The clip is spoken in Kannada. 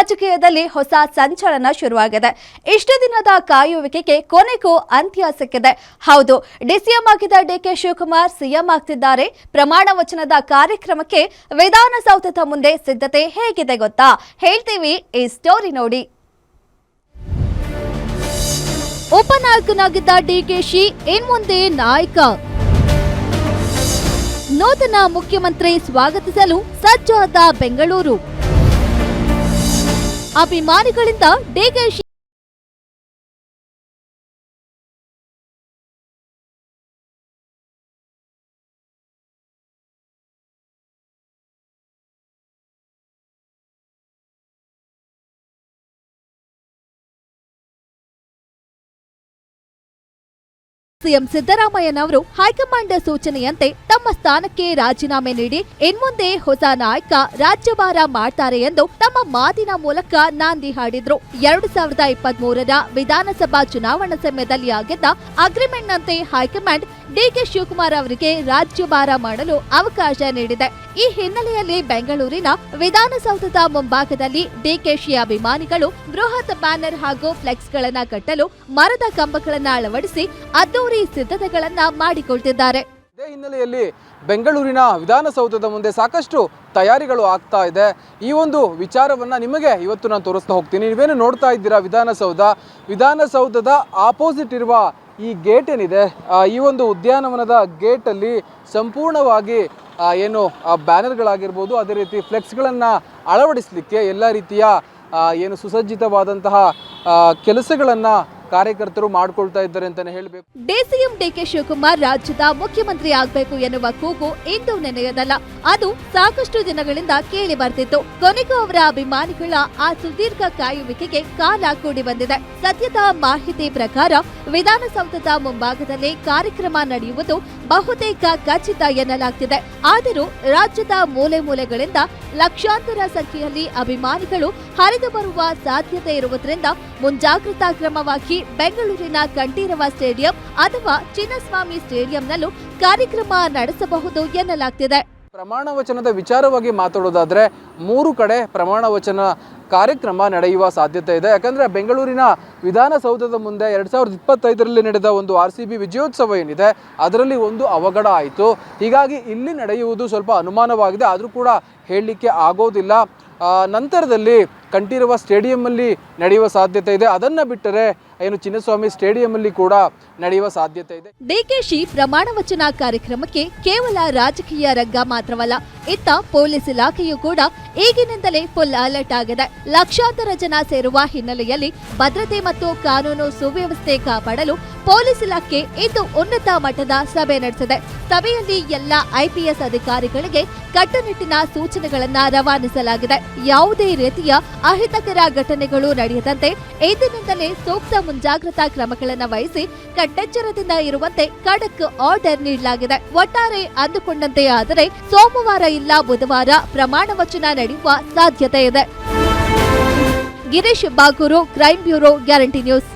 ರಾಜಕೀಯದಲ್ಲಿ ಹೊಸ ಸಂಚಲನ ಶುರುವಾಗಿದೆ. ಇಷ್ಟು ದಿನದ ಕಾಯುವಿಕೆಗೆ ಕೊನೆಗೂ ಅಂತ್ಯ ಸಿಕ್ಕಿದೆ. ಹೌದು, ಡಿಸಿಎಂ ಆಗಿದ್ದ ಡಿಕೆ ಶಿವಕುಮಾರ್ ಸಿಎಂ ಆಗ್ತಿದ್ದಾರೆ. ಪ್ರಮಾಣ ವಚನದ ಕಾರ್ಯಕ್ರಮಕ್ಕೆ ವಿಧಾನಸೌಧದ ಮುಂದೆ ಸಿದ್ಧತೆ ಹೇಗಿದೆ ಗೊತ್ತಾ? ಹೇಳ್ತೀವಿ, ಈ ಸ್ಟೋರಿ ನೋಡಿ. ಉಪನಾಯಕನಾಗಿದ್ದ ಡಿಕೆಶಿ ಇನ್ಮುಂದೆ ನಾಯಕ. ನೂತನ ಮುಖ್ಯಮಂತ್ರಿ ಸ್ವಾಗತಿಸಲು ಸಜ್ಜಾದ ಬೆಂಗಳೂರು. ಅಭಿಮಾನಿಗಳಿಂದ ಡಿಕೆಶಿ ಸಿಎಂ ಸಿದ್ದರಾಮಯ್ಯನವರು ಹೈಕಮಾಂಡ್ ಸೂಚನೆಯಂತೆ ತಮ್ಮ ಸ್ಥಾನಕ್ಕೆ ರಾಜೀನಾಮೆ ನೀಡಿ ಇನ್ಮುಂದೆ ಹೊಸ ನಾಯಕ ರಾಜ್ಯಭಾರ ಮಾಡ್ತಾರೆ ಎಂದು ತಮ್ಮ ಮಾತಿನ ಮೂಲಕ ನಾಂದಿ ಹಾಡಿದ್ರು. 2023ರ ವಿಧಾನಸಭಾ ಚುನಾವಣಾ ಸಮಯದಲ್ಲಿ ಆಗಿದ್ದ ಅಗ್ರಿಮೆಂಟ್ನಂತೆ ಹೈಕಮಾಂಡ್ ಡಿಕೆ ಶಿವಕುಮಾರ್ ಅವರಿಗೆ ರಾಜ್ಯಭಾರ ಮಾಡಲು ಅವಕಾಶ ನೀಡಿದೆ. ಈ ಹಿನ್ನೆಲೆಯಲ್ಲಿ ಬೆಂಗಳೂರಿನ ವಿಧಾನಸೌಧದ ಮುಂಭಾಗದಲ್ಲಿ ಡಿಕೆಶಿ ಅಭಿಮಾನಿಗಳು ಬೃಹತ್ ಬ್ಯಾನರ್ ಹಾಗೂ ಫ್ಲೆಕ್ಸ್ಗಳನ್ನ ಕಟ್ಟಲು ಮರದ ಕಂಬಗಳನ್ನು ಅಳವಡಿಸಿ ಅದ್ದೂರಿ ಸಿದ್ಧತೆಗಳನ್ನ ಮಾಡಿಕೊಳ್ತಿದ್ದಾರೆ. ಇದೇ ಹಿನ್ನೆಲೆಯಲ್ಲಿ ಬೆಂಗಳೂರಿನ ವಿಧಾನಸೌಧದ ಮುಂದೆ ಸಾಕಷ್ಟು ತಯಾರಿಗಳು ಆಗ್ತಾ ಇದೆ. ಈ ಒಂದು ವಿಚಾರವನ್ನ ನಿಮಗೆ ಇವತ್ತು ನಾನು ತೋರಿಸ್ತಾ ಹೋಗ್ತೀನಿ. ನೀವೇನು ನೋಡ್ತಾ ಇದ್ದೀರಾ, ವಿಧಾನಸೌಧದ ಆಪೋಸಿಟ್ ಇರುವ ಈ ಗೇಟ್ ಏನಿದೆ, ಈ ಒಂದು ಉದ್ಯಾನವನದ ಗೇಟಲ್ಲಿ ಸಂಪೂರ್ಣವಾಗಿ ಏನು ಬ್ಯಾನರ್ಗಳಾಗಿರ್ಬೋದು, ಅದೇ ರೀತಿ ಫ್ಲೆಕ್ಸ್ಗಳನ್ನು ಅಳವಡಿಸಲಿಕ್ಕೆ ಎಲ್ಲ ರೀತಿಯ ಏನು ಸುಸಜ್ಜಿತವಾದಂತಹ ಕೆಲಸಗಳನ್ನು ಕಾರ್ಯಕರ್ತರು ಮಾಡಿಕೊಳ್ತಾ ಇದ್ದಾರೆ ಅಂತಾನೆ ಹೇಳಬೇಕು. ಡಿಸಿಎಂ ಡಿಕೆ ಶಿವಕುಮಾರ್ ರಾಜ್ಯದ ಮುಖ್ಯಮಂತ್ರಿ ಆಗಬೇಕು ಎನ್ನುವ ಕೂಗು ಇಂದು ನೆನೆಯದಲ್ಲ. ಅದು ಸಾಕಷ್ಟು ದಿನಗಳಿಂದ ಕೇಳಿ ಬರ್ತಿತ್ತು. ಕೊನೆಗೂ ಅವರ ಅಭಿಮಾನಿಗಳ ಆ ಸುದೀರ್ಘ ಕಾಯುವಿಕೆಗೆ ಕಾಲ ಕೂಡಿ ಬಂದಿದೆ. ಸದ್ಯದ ಮಾಹಿತಿ ಪ್ರಕಾರ ವಿಧಾನಸೌಧದ ಮುಂಭಾಗದಲ್ಲಿ ಕಾರ್ಯಕ್ರಮ ನಡೆಯುವುದು ಬಹುತೇಕ ಖಚಿತ ಎನ್ನಲಾಗ್ತಿದೆ. ಆದರೂ ರಾಜ್ಯದ ಮೂಲೆ ಮೂಲೆಗಳಿಂದ ಲಕ್ಷಾಂತರ ಸಂಖ್ಯೆಯಲ್ಲಿ ಅಭಿಮಾನಿಗಳು ಹರಿದು ಬರುವ ಸಾಧ್ಯತೆ ಇರುವುದರಿಂದ ಮುಂಜಾಗ್ರತಾ ಕ್ರಮವಾಗಿ ಬೆಂಗಳೂರಿನ ಕಂಠೀರವ ಸ್ಟೇಡಿಯಂ ಅಥವಾ ಚಿನ್ನಸ್ವಾಮಿ ಸ್ಟೇಡಿಯಂನಲ್ಲೂ ಕಾರ್ಯಕ್ರಮ ನಡೆಸಬಹುದು ಎನ್ನಲಾಗ್ತಿದೆ. ಪ್ರಮಾಣ ವಚನದ ವಿಚಾರವಾಗಿ ಮಾತಾಡೋದಾದ್ರೆ 3 ಕಡೆ ಪ್ರಮಾಣ ವಚನ ಕಾರ್ಯಕ್ರಮ ನಡೆಯುವ ಸಾಧ್ಯತೆ ಇದೆ. ಯಾಕಂದರೆ ಬೆಂಗಳೂರಿನ ವಿಧಾನಸೌಧದ ಮುಂದೆ 2025ರಲ್ಲಿ ನಡೆದ ಒಂದು RCB ವಿಜಯೋತ್ಸವ ಏನಿದೆ, ಅದರಲ್ಲಿ ಒಂದು ಅವಘಡ ಆಯಿತು. ಹೀಗಾಗಿ ಇಲ್ಲಿ ನಡೆಯುವುದು ಸ್ವಲ್ಪ ಅನುಮಾನವಾಗಿದೆ, ಆದರೂ ಕೂಡ ಹೇಳಲಿಕ್ಕೆ ಆಗೋದಿಲ್ಲ. ನಂತರದಲ್ಲಿ ಕಂಠೀರವ ಸ್ಟೇಡಿಯಂಲ್ಲಿ ನಡೆಯುವ ಸಾಧ್ಯತೆ ಇದೆ. ಅದನ್ನು ಬಿಟ್ಟರೆ ಏನು ಚಿನ್ನಸ್ವಾಮಿ ಸ್ಟೇಡಿಯಂಲ್ಲಿ ಕೂಡ ನಡೆಯುವ ಸಾಧ್ಯತೆ ಇದೆ. ಡಿಕೆಶಿ ಪ್ರಮಾಣ ವಚನ ಕಾರ್ಯಕ್ರಮಕ್ಕೆ ಕೇವಲ ರಾಜಕೀಯ ರಂಗ ಮಾತ್ರವಲ್ಲ, ಇತ್ತ ಪೊಲೀಸ್ ಇಲಾಖೆಯೂ ಕೂಡ ಈಗಿನಿಂದಲೇ ಫುಲ್ ಅಲರ್ಟ್ ಆಗಿದೆ. ಲಕ್ಷಾಂತರ ಜನ ಸೇರುವ ಹಿನ್ನೆಲೆಯಲ್ಲಿ ಭದ್ರತೆ ಮತ್ತು ಕಾನೂನು ಸುವ್ಯವಸ್ಥೆ ಕಾಪಾಡಲು ಪೊಲೀಸ್ ಇಲಾಖೆ ಇಂದು ಉನ್ನತ ಮಟ್ಟದ ಸಭೆ ನಡೆಸಿದೆ. ಸಭೆಯಲ್ಲಿ ಎಲ್ಲ IPS ಅಧಿಕಾರಿಗಳಿಗೆ ಕಟ್ಟುನಿಟ್ಟಿನ ಸೂಚನೆಗಳನ್ನ ರವಾನಿಸಲಾಗಿದೆ. ಯಾವುದೇ ರೀತಿಯ ಅಹಿತಕರ ಘಟನೆಗಳು ನಡೆಯದಂತೆ ಇಂದಿನಿಂದಲೇ ಸೂಕ್ತ ಮುಂಜಾಗ್ರತಾ ಕ್ರಮಗಳನ್ನು ವಹಿಸಿ ಕಟ್ಟೆಚ್ಚರದಿಂದ ಇರುವಂತೆ ಖಡಕ್ ಆರ್ಡರ್ ನೀಡಲಾಗಿದೆ. ಒಟ್ಟಾರೆ ಅಂದುಕೊಂಡಂತೆ ಆದರೆ ಸೋಮವಾರ ಇಲ್ಲ ಬುಧವಾರ ಪ್ರಮಾಣ ವಚನ ನಡೆಯುವ ಸಾಧ್ಯತೆ ಇದೆ. Girish Bagur, crime bureau, guarantee news.